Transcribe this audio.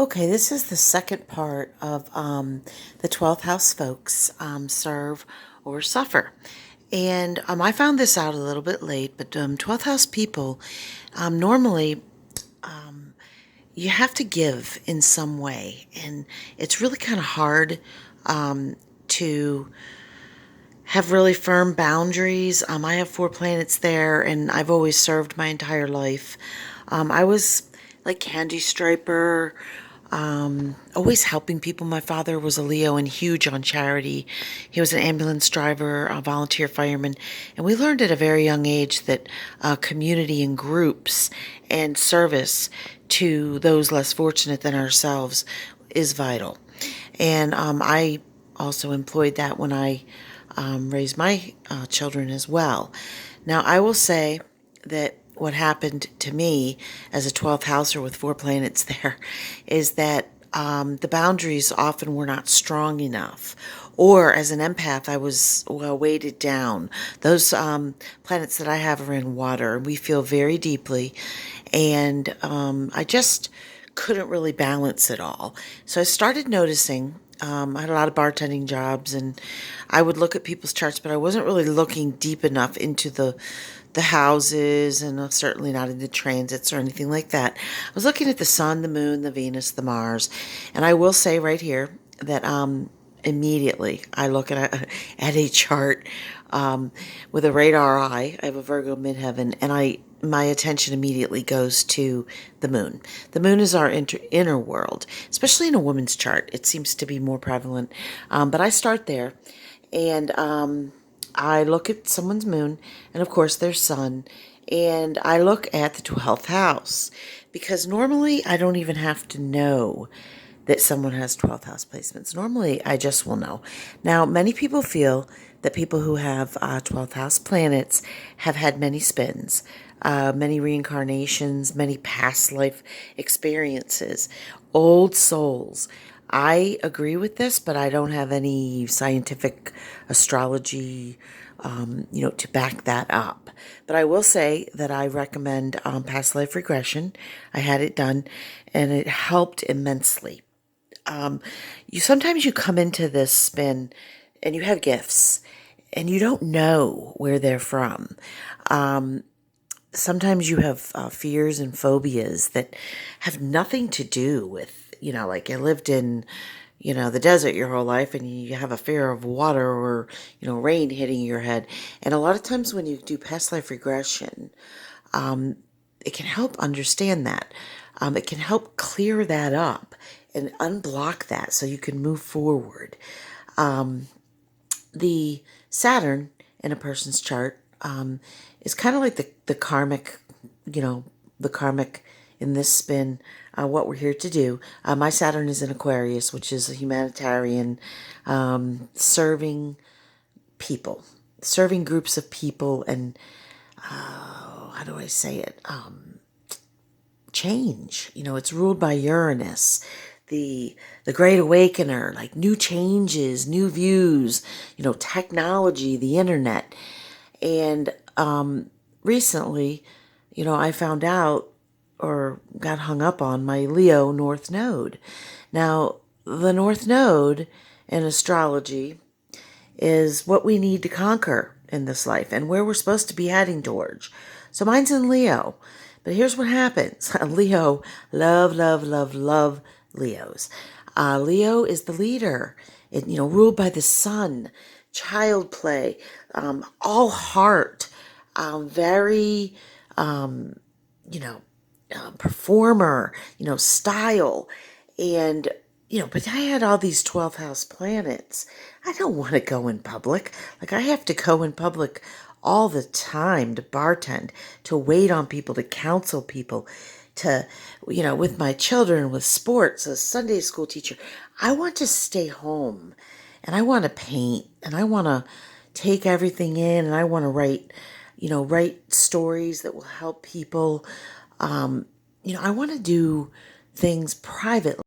Okay, this is the second part of the 12th house folks serve or suffer. And I found this out a little bit late, but 12th house people normally you have to give in some way. And it's really kind of hard to have really firm boundaries. I have 4 planets there, and I've always served my entire life. I was like Candy Striper, always helping people. My father was a Leo and huge on charity. He was an ambulance driver, a volunteer fireman, and we learned at a very young age that community and groups and service to those less fortunate than ourselves is vital. And I also employed that when I raised my children as well. Now, I will say that what happened to me as a 12th houser with 4 planets there is that the boundaries often were not strong enough. Or as an empath, I was weighted down. Those planets that I have are in water, and we feel very deeply. And I just couldn't really balance it all. So I started noticing I had a lot of bartending jobs, and I would look at people's charts, but I wasn't really looking deep enough into the houses, and certainly not into transits or anything like that. I was looking at the sun, the moon, the Venus, the Mars, and I will say right here that immediately I look at a chart with a radar eye. I have a Virgo midheaven, and my attention immediately goes to the moon. The moon is our inner world, especially in a woman's chart. It seems to be more prevalent, but I start there, and I look at someone's moon, and of course their sun, and I look at the 12th house, because normally I don't even have to know that someone has 12th house placements. Normally, I just will know. Now, many people feel that people who have 12th house planets have had many spins, many reincarnations, many past life experiences, old souls. I agree with this, but I don't have any scientific astrology, to back that up. But I will say that I recommend past life regression. I had it done, and it helped immensely. Sometimes you come into this spin and you have gifts and you don't know where they're from. Sometimes you have fears and phobias that have nothing to do with, like you lived in, the desert your whole life, and you have a fear of water or, rain hitting your head. And a lot of times when you do past life regression, it can help understand that. It can help clear that up and unblock that so you can move forward. The Saturn in a person's chart is kind of like the karmic, the karmic in this spin, what we're here to do. My Saturn is in Aquarius, which is a humanitarian, serving people, serving groups of people, and how do I say it? Change. It's ruled by Uranus, the Great Awakener, like new changes, new views, technology, the internet. And recently, I found out or got hung up on my Leo North Node. Now, the North Node in astrology is what we need to conquer in this life and where we're supposed to be heading towards. So mine's in Leo. But here's what happens. Leo, love Leos. Leo is the leader, ruled by the sun, child play, all heart, very, performer, style. And, but I had all these 12th house planets. I don't want to go in public. Like, I have to go in public all the time to bartend, to wait on people, to counsel people, to, with my children, with sports, a Sunday school teacher. I want to stay home, and I want to paint, and I want to take everything in, and I want to write stories that will help people. I want to do things privately.